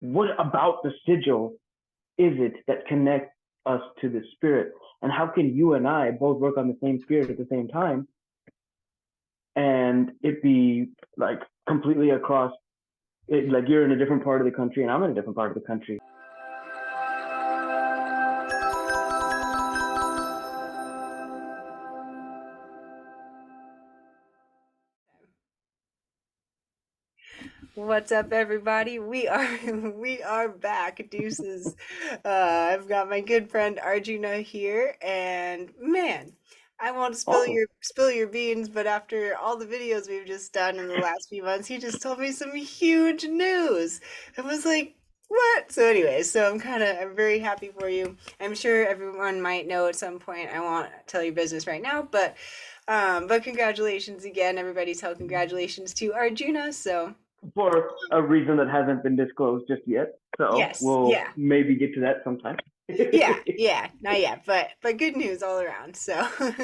what about the sigil is it that connects us to the spirit? And how can you and I both work on the same spirit at the same time and it be like completely across it, like you're in a different part of the country and I'm in a different part of the country. What's up, everybody? We are we are back. Deuces. I've got my good friend Arjuna here, and man, I won't Awesome. spill your beans, but after all the videos we've just done in the last few months, he just told me some huge news. I was like, what? So anyway, I'm very happy for you. I'm sure everyone might know at some point. I won't tell your business right now, but congratulations again, everybody. Tell congratulations to Arjuna. So. For a reason that hasn't been disclosed just yet. So Yes, we'll yeah, maybe get to that sometime. yeah, not yet, but good news all around. So,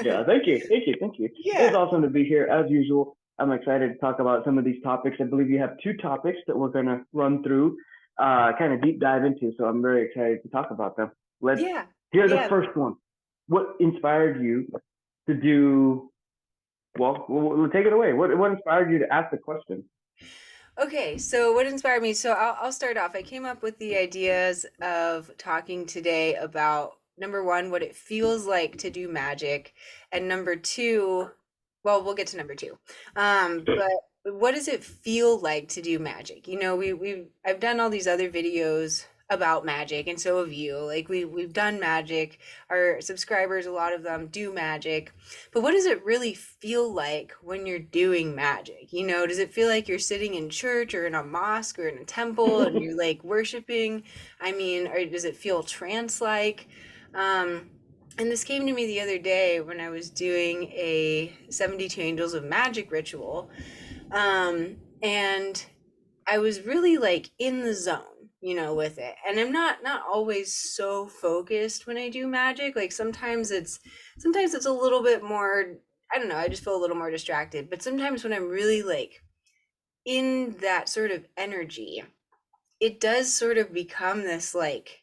Yeah, thank you. Thank you. Thank you. It is yeah, awesome to be here as usual. I'm excited to talk about some of these topics. I believe you have two topics that we're going to run through, kind of deep dive into. So I'm very excited to talk about them. Let's yeah, hear the yeah. first one. What inspired you to do, well, we'll take it away. What inspired you to ask the question? Okay, so what inspired me? So I'll start off. I came up with the ideas of talking today about number one, what it feels like to do magic, and number two, well, we'll get to number two. But what does it feel like to do magic? You know, I've done all these other videos about magic, and so have you. Like we've done magic. Our subscribers, a lot of them do magic. But what does it really feel like when you're doing magic? You know, does it feel like you're sitting in church or in a mosque or in a temple and you're like worshiping? I mean, or does it feel trance-like? Um, and this came to me the other day when I was doing a 72 Angels of Magic ritual. And I was really like in the zone, you know, with it. And I'm not always so focused when I do magic. Like sometimes it's a little bit more, I don't know, I just feel a little more distracted. But sometimes when I'm really like in that sort of energy, it does sort of become this like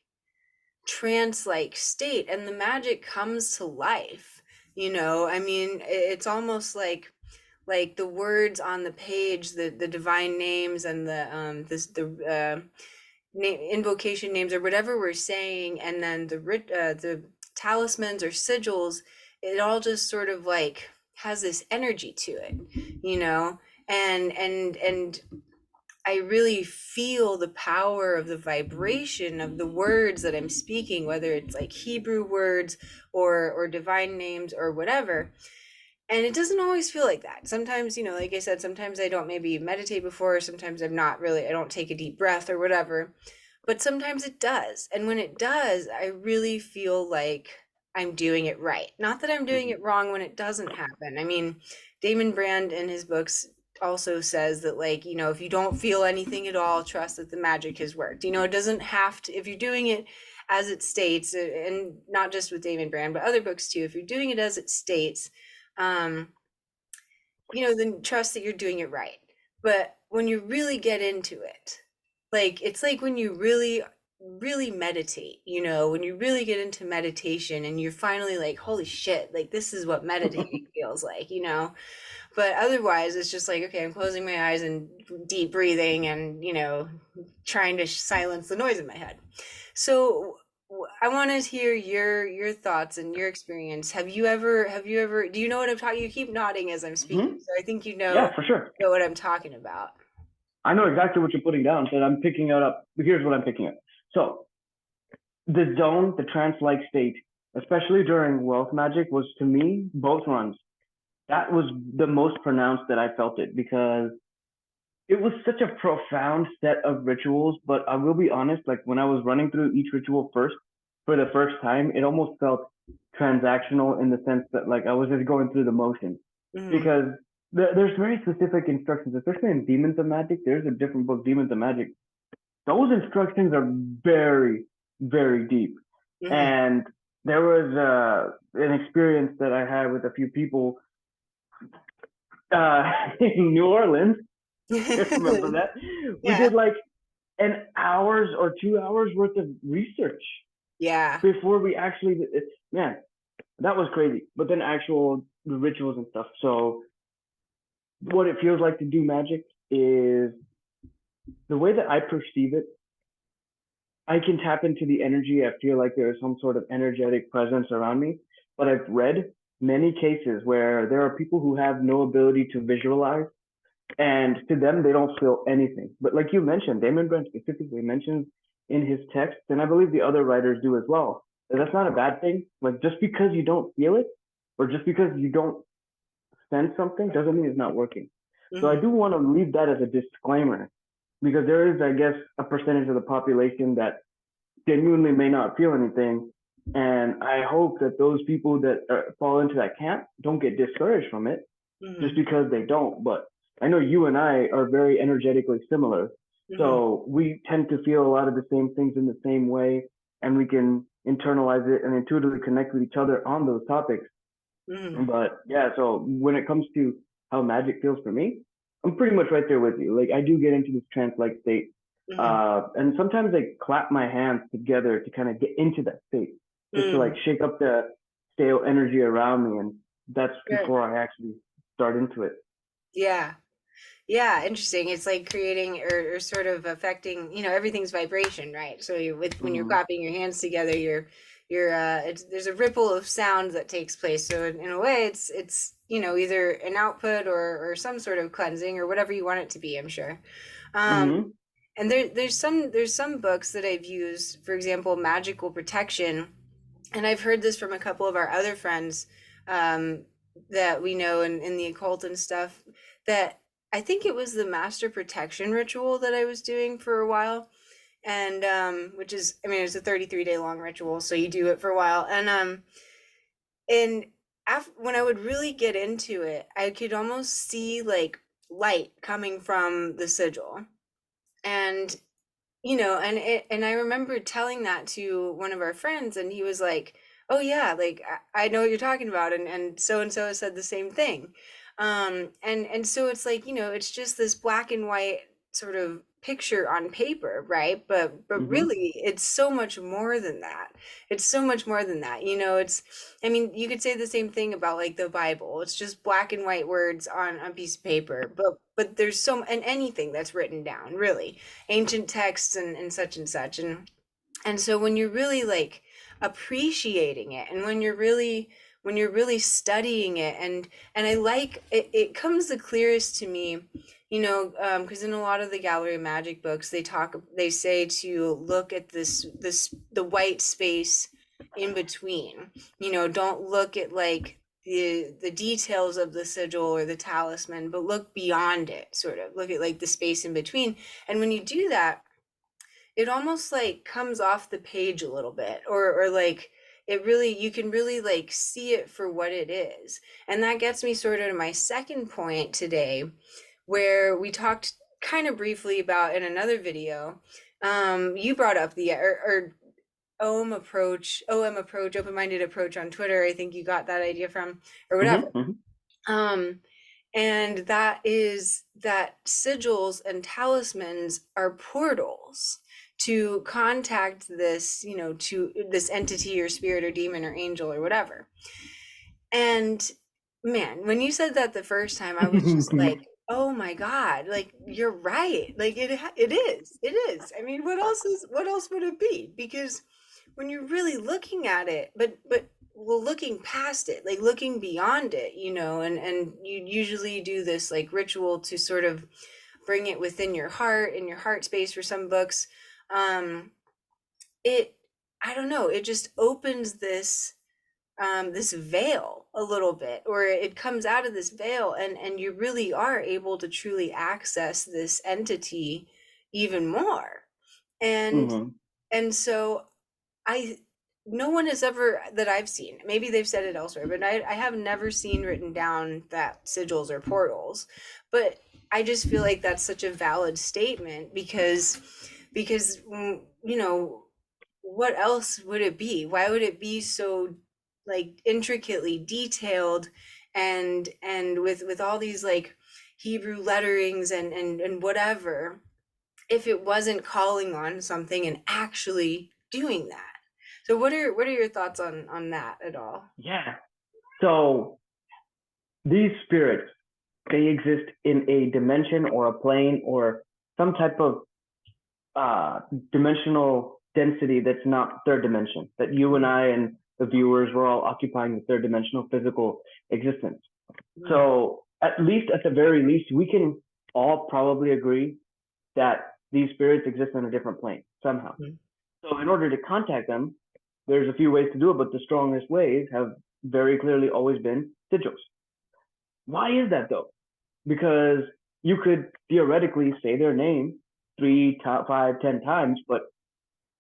trance like state and the magic comes to life. You know, I mean, it's almost like the words on the page, the divine names and the invocation names or whatever we're saying, and then the talismans or sigils, it all just sort of like has this energy to it, you know, and I really feel the power of the vibration of the words that I'm speaking, whether it's like Hebrew words or divine names or whatever. And it doesn't always feel like that. Sometimes, you know, like I said, sometimes I don't maybe meditate before, sometimes I'm not really, I don't take a deep breath or whatever. But sometimes it does. And when it does, I really feel like I'm doing it right. Not that I'm doing Mhm. it wrong when it doesn't happen. I mean, Damon Brand in his books also says that, like, you know, if you don't feel anything at all, trust that the magic has worked. You know, it doesn't have to, if you're doing it as it states, and not just with Damon Brand, but other books too, if you're doing it as it states, um, you know, then trust that you're doing it right. But when you really get into it, like it's like when you really meditate, you know, when you really get into meditation and you're finally like, holy shit, like this is what meditating feels like, you know. But otherwise it's just like, okay, I'm closing my eyes and deep breathing and, you know, trying to silence the noise in my head. So I want to hear your thoughts and your experience. Have you ever do you know what I'm talking? You keep nodding as I'm speaking, Mhm. so I think Yeah, for sure. know what I'm talking about. I know exactly what you're putting down, but I'm picking it up. Here's what I'm picking up. So the zone, the trance-like state, especially during wealth magic, was to me both runs. That was the most pronounced that I felt it because it was such a profound set of rituals. But I will be honest, like when I was running through each ritual first for the first time, it almost felt transactional in the sense that like I was just going through the motions Hmm. because there's very specific instructions, especially in Demons of Magic. There's a different book, Demons of Magic. Those instructions are very, very deep. Hmm. And there was an experience that I had with a few people in New Orleans. Remember that? We Yeah. did like and hours or 2 hours worth of research Yeah. before we actually, man, that was crazy. But then actual rituals and stuff. So what it feels like to do magic is the way that I perceive it. I can tap into the energy. I feel like there is some sort of energetic presence around me. But I've read many cases where there are people who have no ability to visualize, and to them, they don't feel anything. But like you mentioned, Damon Brent specifically mentions in his text, and I believe the other writers do as well, that that's not a bad thing. Like just because you don't feel it, or just because you don't sense something, doesn't mean it's not working. So I Hmm. do want to leave that as a disclaimer, because there is, I guess, a percentage of the population that genuinely may not feel anything. And I hope that those people that fall into that camp don't get discouraged from it just Hmm. because they don't. But I know you and I are very energetically similar. Hmm. So we tend to feel a lot of the same things in the same way, and we can internalize it and intuitively connect with each other on those topics. Hmm. But yeah, so when it comes to how magic feels for me, I'm pretty much right there with you. Like I do get into this trance-like state, Hmm. and sometimes I clap my hands together to kind of get into that state, just to like Hmm. shake up the stale energy around me, and that's Good. before I actually start into it. Yeah. Yeah, interesting. It's like creating or sort of affecting, everything's vibration, right? So when you're Mm-hmm. clapping your hands together, there's a ripple of sound that takes place. So in a way, it's either an output or some sort of cleansing or whatever you want it to be, I'm sure. Um, Mm-hmm. and there's some books that I've used, for example, Magical Protection, and I've heard this from a couple of our other friends um, that we know in the occult and stuff, that I think it was the master protection ritual that I was doing for a while. And which is, I mean, it's a 33-day long ritual, so you do it for a while. And when I would really get into it, I could almost see like light coming from the sigil. And and I remember telling that to one of our friends, and he was like, "Oh yeah, like I know what you're talking about," and so said the same thing. And so it's like, it's just this black and white sort of picture on paper, right? But Mm-hmm. really, it's so much more than that. It's so much more than that. I mean, you could say the same thing about like the Bible. It's just black and white words on a piece of paper, but there's and anything that's written down, really ancient texts and such and such. And so when you're really like appreciating it, and when you're really studying it, and I like it, it comes the clearest to me, because in a lot of the Gallery of Magic books, they say to look at the white space in between. Don't look at like the details of the sigil or the talisman, but look beyond it, sort of look at like the space in between. And when you do that, it almost like comes off the page a little bit, or like you can really like see it for what it is. And that gets me sort of to my second point today, where we talked kind of briefly about in another video. You brought up the or OM approach, open-minded approach on Twitter. I think you got that idea from, or whatever. Mm-hmm. um and that is that sigils and talismans are portals to contact this, to this entity or spirit or demon or angel or whatever. And man, when you said that the first time, I was just Mm-hmm. like, oh my God, like you're right. Like it is. It is. I mean, what else would it be? Because when you're really looking at it, but well, looking past it, like looking beyond it, and you usually do this like ritual to sort of bring it within your heart, in your heart space for some books. Um, it, I don't know, it just opens this veil a little bit, or it comes out of this veil, and you really are able to truly access this entity even more. And Mm-hmm. and so I no one has ever, that I've seen, maybe they've said it elsewhere, but I have never seen written down that sigils are portals. But I just feel like that's such a valid statement, because what else would it be? Why would it be so like intricately detailed, and with all these like Hebrew letterings and whatever? if it wasn't calling on something and actually doing that. So what are your thoughts on that at all? Yeah. So these spirits, they exist in a dimension or a plane or some type of uh, dimensional density that's not third dimension. That you and I and the viewers were all occupying the third dimensional physical existence. Mm. So at the very least, we can all probably agree that these spirits exist on a different plane somehow. Mm. So in order to contact them, there's a few ways to do it, but the strongest ways have very clearly always been sigils. Why is that though? Because you could theoretically say their name three, five, 10 times, but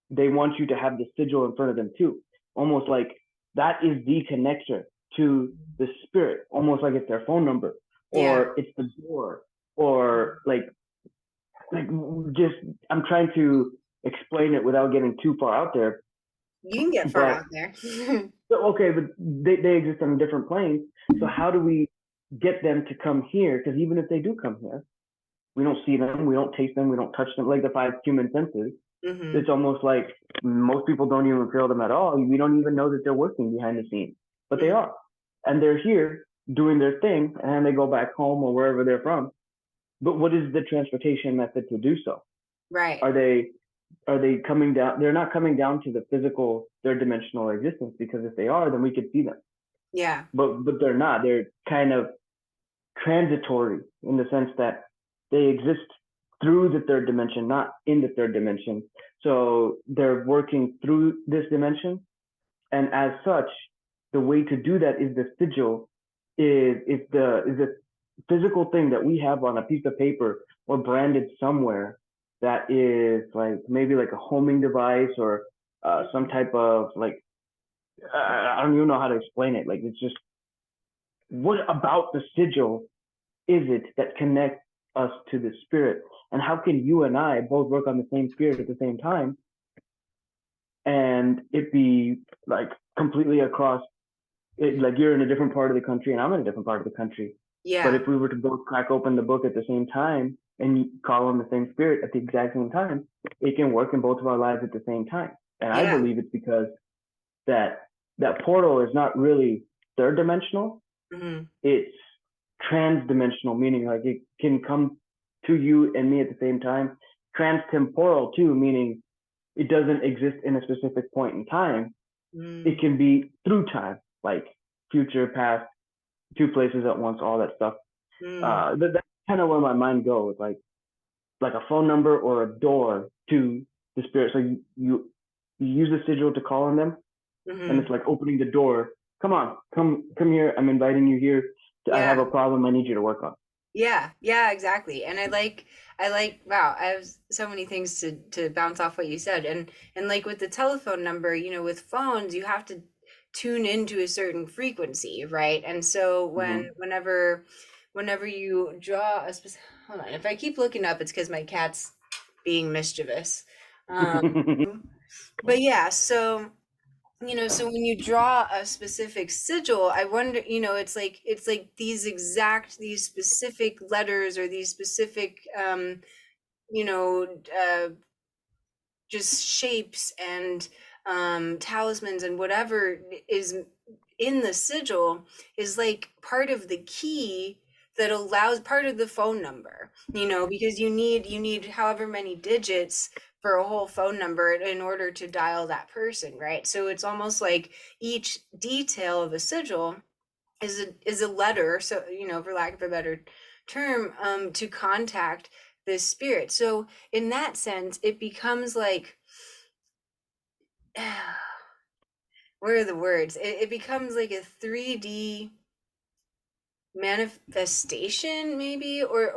they want you to have the sigil in front of them too. Almost like that is the connector to the spirit, almost like it's their phone number Yeah. or it's the door or like just I'm trying to explain it without getting too far out there. You can get far But out there. so, okay, but they exist on a different plane. So how do we get them to come here? Because even if they do come here, we don't see them, we don't taste them, we don't touch them, like the five human senses. Hmm. It's almost like most people don't even feel them at all. We don't even know that they're working behind the scenes, but they Hmm. are, and they're here doing their thing, and then they go back home or wherever they're from. But what is the transportation method to do so? Right. Are they coming down? They're not coming down to the physical third dimensional existence, because if they are, then we could see them. Yeah. But they're not. They're kind of transitory in the sense that they exist through the third dimension, not in the third dimension. So they're working through this dimension, and as such, the way to do that is the sigil is the physical thing that we have on a piece of paper or branded somewhere that is like maybe like a homing device or some type of like I don't even know how to explain it. Like it's just what about the sigil is it that connects us to the spirit? And how can you and I both work on the same spirit at the same time and it be like completely across it, like you're in a different part of the country and I'm in a different part of the country. But Yeah. if we were to both crack open the book at the same time and call on the same spirit at the exact same time, it can work in both of our lives at the same time. And I Yeah. believe it's because that that portal is not really third dimensional, Hmm. it's trans-dimensional, meaning like it can come to you and me at the same time. Trans-temporal too, meaning it doesn't exist in a specific point in time. It Mm. can be through time, like future, past, two places at once, all that stuff. Mm. That's kind of where my mind goes, like a phone number or a door to the spirit. So you use the sigil to call on them, and Hmm. it's like opening the door. Come on, come here. I'm inviting you here. I have Yeah. a problem I need you to work on. Yeah, yeah, exactly. And I like wow, I have so many things to bounce off what you said. And like with the telephone number, with phones, you have to tune into a certain frequency, right? And so Mm-hmm. whenever you draw a specific, hold on, if I keep looking up, it's because my cat's being mischievous. Um, but yeah, so when you draw a specific sigil, I wonder, it's like these specific letters or these specific you know just shapes and talismans and whatever is in the sigil is like part of the key that allows part of the phone number, because you need however many digits for a whole phone number in order to dial that person, right? So it's almost like each detail of a sigil is a letter, so for lack of a better term, to contact this spirit. So in that sense it becomes like what are the words? It becomes like a 3D manifestation, maybe, or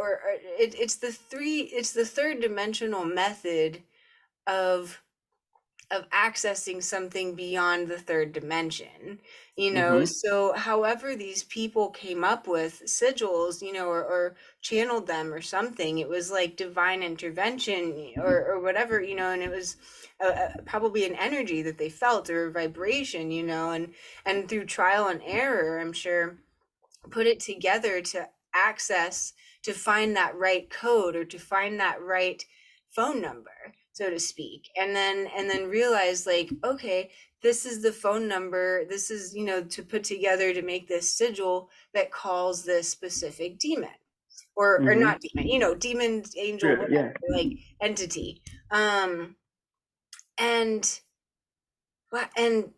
it's the third dimensional method of accessing something beyond the third dimension, Mm-hmm. so however these people came up with sigils, or channeled them or something, it was like divine intervention, or whatever, and it was probably an energy that they felt, or a vibration, and through trial and error, I'm sure, put it together to access, to find that right code, or to find that right phone number, so to speak, and then realize like, okay, this is the phone number, this is, to put together to make this sigil that calls this specific demon, or Mm-hmm. not demon, demon, angel, Spirit, whatever, yeah. like entity. And what and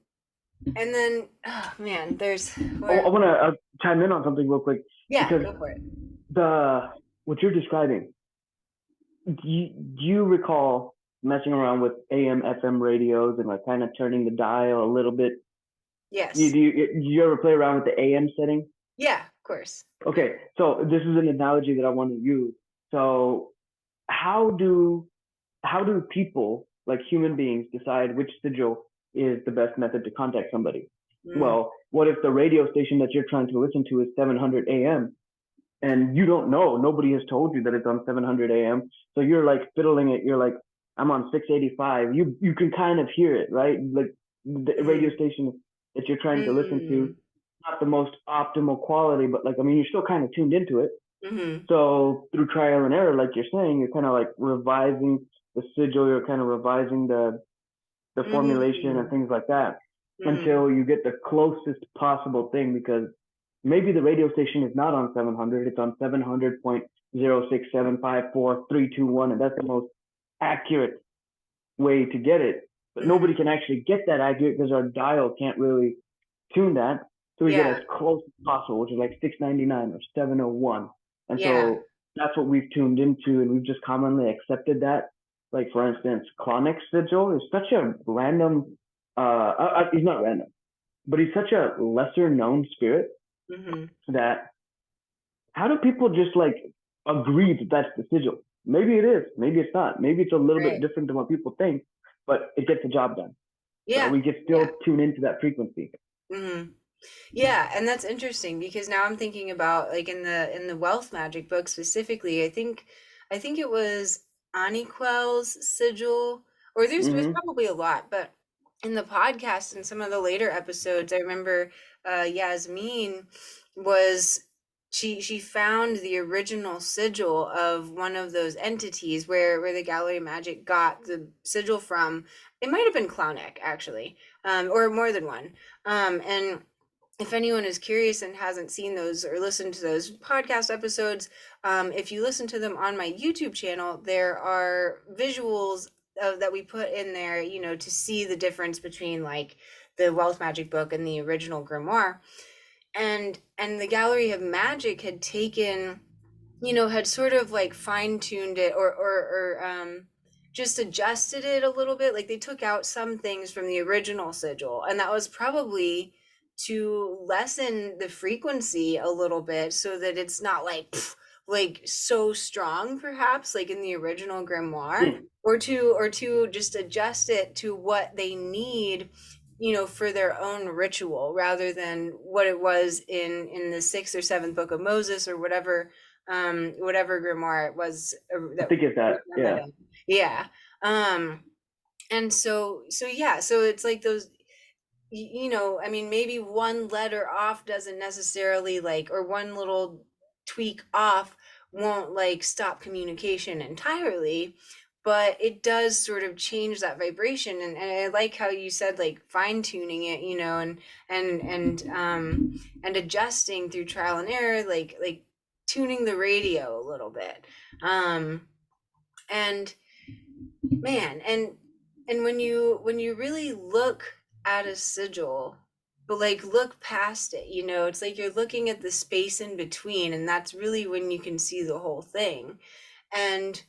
then, oh man, there's I where, want to chime in on something real quick yeah, because go for it. the what you're describing, do you recall messing around with AM, FM radios and like kind of turning the dial a little bit? Yes. Do you ever play around with the AM setting? Yeah, of course. Okay, so this is an analogy that I want to use. So how do how do people, like human beings, decide which sigil is the best method to contact somebody? Mm, Well, what if the radio station that you're trying to listen to is 700 AM and you don't know, nobody has told you that it's on 700 AM, so you're like fiddling it, you're like, I'm on 685. You can kind of hear it, right? Like the radio mm, station that you're trying to listen to, mm, not the most optimal quality, but like, I mean, you're still kind of tuned into it. mm-hmm. So through trial and error, like you're saying, you're kind of like revising the sigil, you're kind of revising the formulation and Mm, things like that mm-hmm. until you get the closest possible thing. Because maybe the radio station is not on 700, it's on 700.06754.321, and that's the most accurate way to get it. But Mm-hmm. nobody can actually get that accurate because our dial can't really tune that. So we get Yeah, as close as possible, which is like 699 or 701. And yeah. so that's what we've tuned into, and we've just commonly accepted that. Like, for instance, Clonic Sigil is such a random, he's not random, but he's such a lesser known spirit Mm-hmm. that how do people just like agree that that's the sigil? Maybe it is, maybe it's not, maybe it's a little bit Right. different than what people think, but it gets the job done. So Yeah. we can Yeah. still tune into that frequency. Mm-hmm. Yeah, and that's interesting because now I'm thinking about like in the wealth magic book specifically. I think it was Aniquel's sigil, or there's Mm-hmm. probably a lot, but in the podcast and some of the later episodes, I remember Yasmin was she found the original sigil of one of those entities where the Gallery of Magic got the sigil from. It might have been Clowneck actually, or more than one. And if anyone is curious and hasn't seen those or listened to those podcast episodes, if you listen to them on my YouTube channel, there are visuals that we put in there, to see the difference between like the Wealth Magic book and the original Grimoire. And the Gallery of Magic had taken, had sort of like fine tuned it, or just adjusted it a little bit. Like they took out some things from the original sigil, and that was probably to lessen the frequency a little bit so that it's not like like so strong perhaps like in the original grimoire, Hmm. or to just adjust it to what they need, for their own ritual rather than what it was in the sixth or seventh book of Moses, or whatever grimoire it was, I that think it's was that. done by Yeah. them. Yeah. And so yeah, so it's like those, I mean, maybe one letter off doesn't necessarily like, or one little tweak off won't like stop communication entirely, but it does sort of change that vibration. And I like how you said like fine tuning it, and adjusting through trial and error, like tuning the radio a little bit. And man, and when you really look at a sigil, but like look past it, it's like you're looking at the space in between, and that's really when you can see the whole thing. And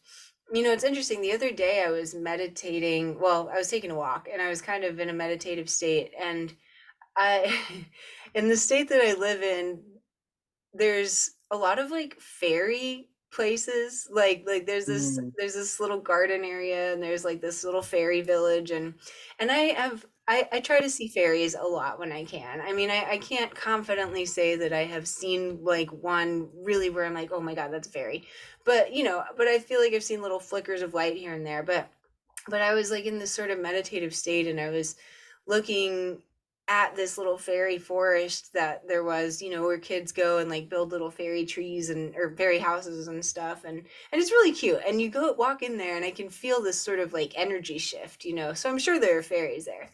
it's interesting, the other day I was meditating, well, I was taking a walk and I was kind of in a meditative state, and I in the state that I live in, there's a lot of like fairy places, like Mm. there's this little garden area, and there's like this little fairy village, and I try to see fairies a lot when I can. I mean, I can't confidently say that I have seen like one really where I'm like, oh my god, that's a fairy, but I feel like I've seen little flickers of light here and there. But I was like in this sort of meditative state, and I was looking at this little fairy forest that there was, you know, where kids go and like build little fairy trees and or fairy houses and stuff, and it's really cute. And you go walk in there and I can feel this sort of like energy shift, you know. So I'm sure there are fairies there.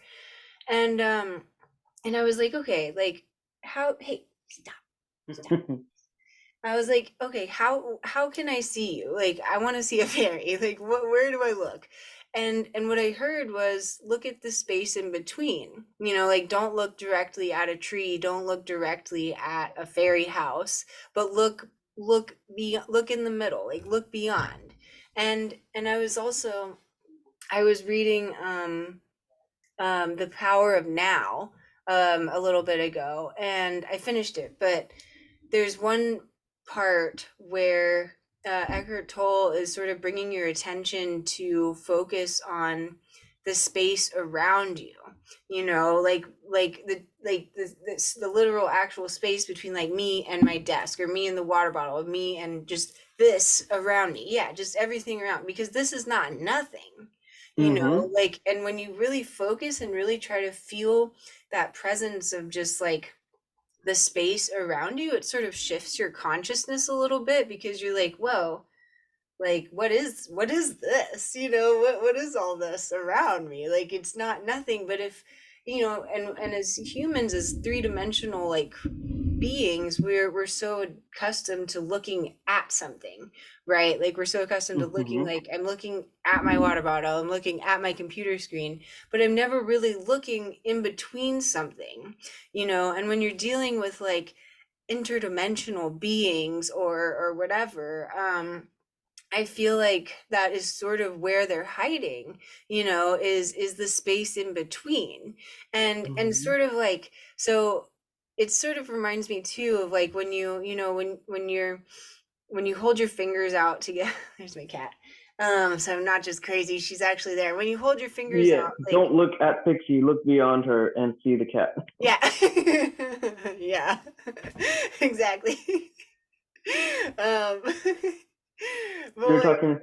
And I was like, okay, like how hey, stop. Stop. I was like, okay, how can I see you? Like, I want to see a fairy. Like, where do I look? And what I heard was look at the space in between. You know, like don't look directly at a tree, don't look directly at a fairy house, but look in the middle, like look beyond. And I was reading The Power of Now a little bit ago, and I finished it, but there's one part where Eckhart Tolle is sort of bringing your attention to focus on the space around you. You know, the literal actual space between like me and my desk, or me and the water bottle, or me and just this around me. Yeah, just everything around, because this is not nothing. You know, Mm-hmm. like, and when you really focus and really try to feel that presence of just like the space around you, it sort of shifts your consciousness a little bit, because you're like, whoa, like what is this, you know, what is all this around me? Like it's not nothing. But if, you know, and as humans, as three-dimensional like beings, we're so accustomed to looking at something, right? Like we're so accustomed to looking, Mm-hmm. like I'm looking at my water bottle, I'm looking at my computer screen, but I'm never really looking in between something, you know. And when you're dealing with like interdimensional beings or whatever, I feel like that is sort of where they're hiding, you know, is the space in between. And Mm-hmm. sort of like, so it sort of reminds me too of like when you know, when you hold your fingers out together. There's my cat. So I'm not just crazy, she's actually there. When you hold your fingers Yeah, out, like, don't look at Pixie, look beyond her and see the cat. yeah. Yeah. Exactly. um but You're like, talking.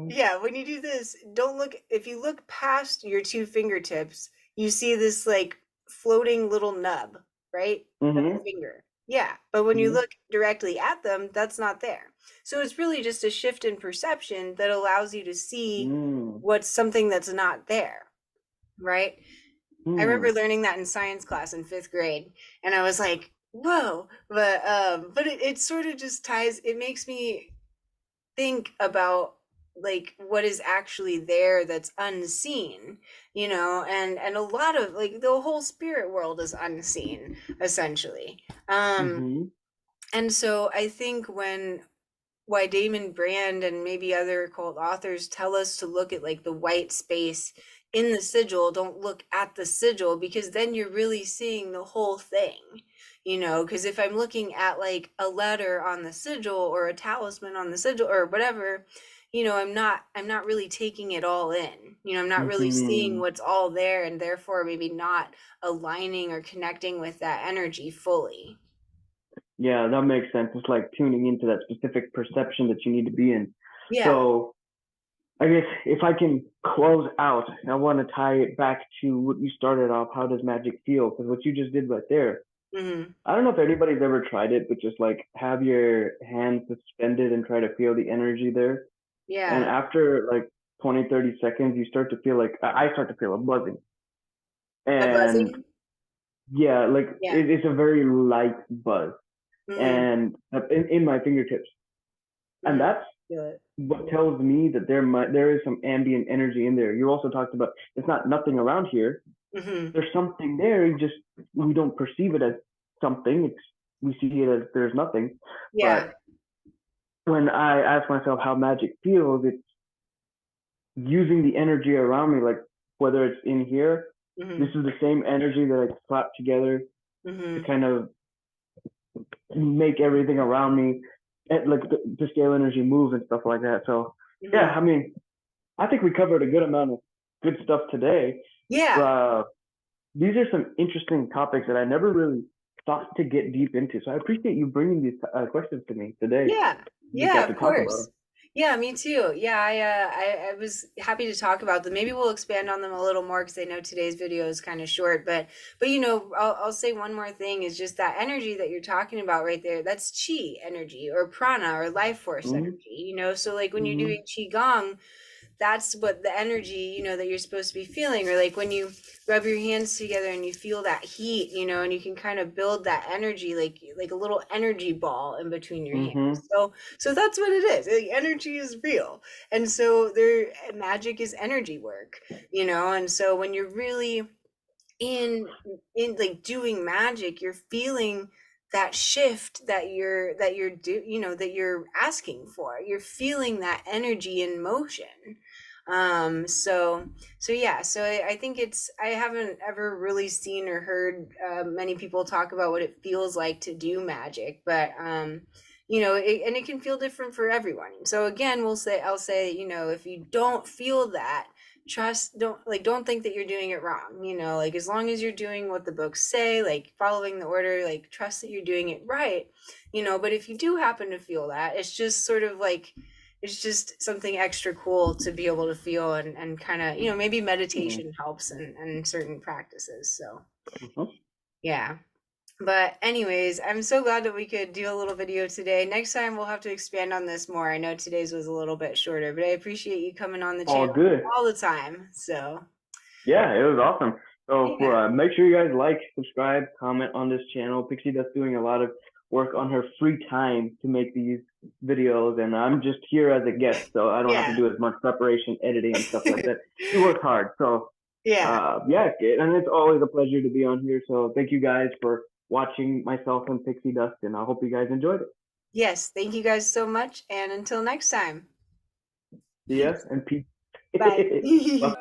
yeah, when you do this, don't look, if you look past your two fingertips, you see this like floating little nub, right? Of a Mm-hmm. finger. Yeah, but when you look directly at them, that's not there. So it's really just a shift in perception that allows you to see Mm-hmm. what's something that's not there, right? I remember learning that in science class in 5th grade, and I was like, whoa. But it sort of just ties, it makes me think about like what is actually there that's unseen, you know. And a lot of like the whole spirit world is unseen, essentially. um Mm-hmm. and so I think when why Damon Brand and maybe other occult authors tell us to look at like the white space in the sigil, don't look at the sigil, because then you're really seeing the whole thing, you know. Because if I'm looking at like a letter on the sigil or a talisman on the sigil or whatever, you know, I'm not really taking it all in, you know. I'm not really seeing Mm-hmm. what's all there, and therefore maybe not aligning or connecting with that energy fully. Yeah, that makes sense. It's like tuning into that specific perception that you need to be in. Yeah. So I guess if I can close out, I want to tie it back to what you started off. How does magic feel? Because what you just did right there, Hmm. I don't know if anybody's ever tried it, but just like have your hands suspended and try to feel the energy there. And Yeah. after like 20, 30 seconds, you start to feel like I start to feel a buzzing. A And buzzing. yeah, like Yeah. it's a very light buzz Mhm, and in my fingertips. And mhm. that's Feel it. what tells me that there is some ambient energy in there. You also talked about it's not nothing around here. Mhm. There's something there. We don't perceive it as something. We see it as there's nothing. Yeah. But when I ask myself how magic feels, it's using the energy around me, like whether it's in here, this Mhm. is the same energy that I slap together to Mhm. kind of make everything around me, like the scale energy move and stuff like that. So yeah, Mhm. I mean, I think we covered a good amount of good stuff today. Yeah. Uh, these are some interesting topics that I never really thought to get deep into. So I appreciate you bringing these questions to me today. Yeah. We Yeah, got to of talk about course. them. Yeah, me too. Yeah, I was happy to talk about them. Maybe we'll expand on them a little more because I know today's video is kind of short. But you know, I'll say one more thing is just that energy that you're talking about right there. That's chi energy or prana or life force Mm-hmm. energy. You know, so like when you're Mm-hmm. doing qigong, that's what the energy, you know, that you're supposed to be feeling. Or like when you rub your hands together and you feel that heat, you know, and you can kind of build that energy, like a little energy ball in between your hands. Mm-hmm. So that's what it is. Like, energy is real. And so there magic is energy work, you know. And so when you're really in in like doing magic, you're feeling that shift that you're do you know that you're asking for. You're feeling that energy in motion. So yeah, so I think it's, I haven't ever really seen or heard many people talk about what it feels like to do magic, but you know, and it can feel different for everyone. So again, I'll say, you know, if you don't feel that, trust, don't think that you're doing it wrong, you know, like as long as you're doing what the books say, like following the order, like trust that you're doing it right, you know. But if you do happen to feel that, it's just sort of like, it's just something extra cool to be able to feel, and kind of, you know, maybe meditation helps and certain practices. So Mm-hmm. yeah. But anyways, I'm so glad that we could do a little video today. Next time we'll have to expand on this more. I know today's was a little bit shorter, but I appreciate you coming on the All channel good. all the time. So Yeah, it was awesome. So yeah. make sure you guys like, subscribe, comment on this channel. Pixie does doing a lot of work on her free time to make these videos, and I'm just here as a guest, so I don't have to Yeah. do as much preparation, editing, and stuff like that. She works hard, so Yeah. yeah, and it's always a pleasure to be on here. So thank you guys for watching myself and Pixie Dust, and I hope you guys enjoyed it. Yes. Thank you guys so much. And until next time. See ya and peace. Bye. Bye.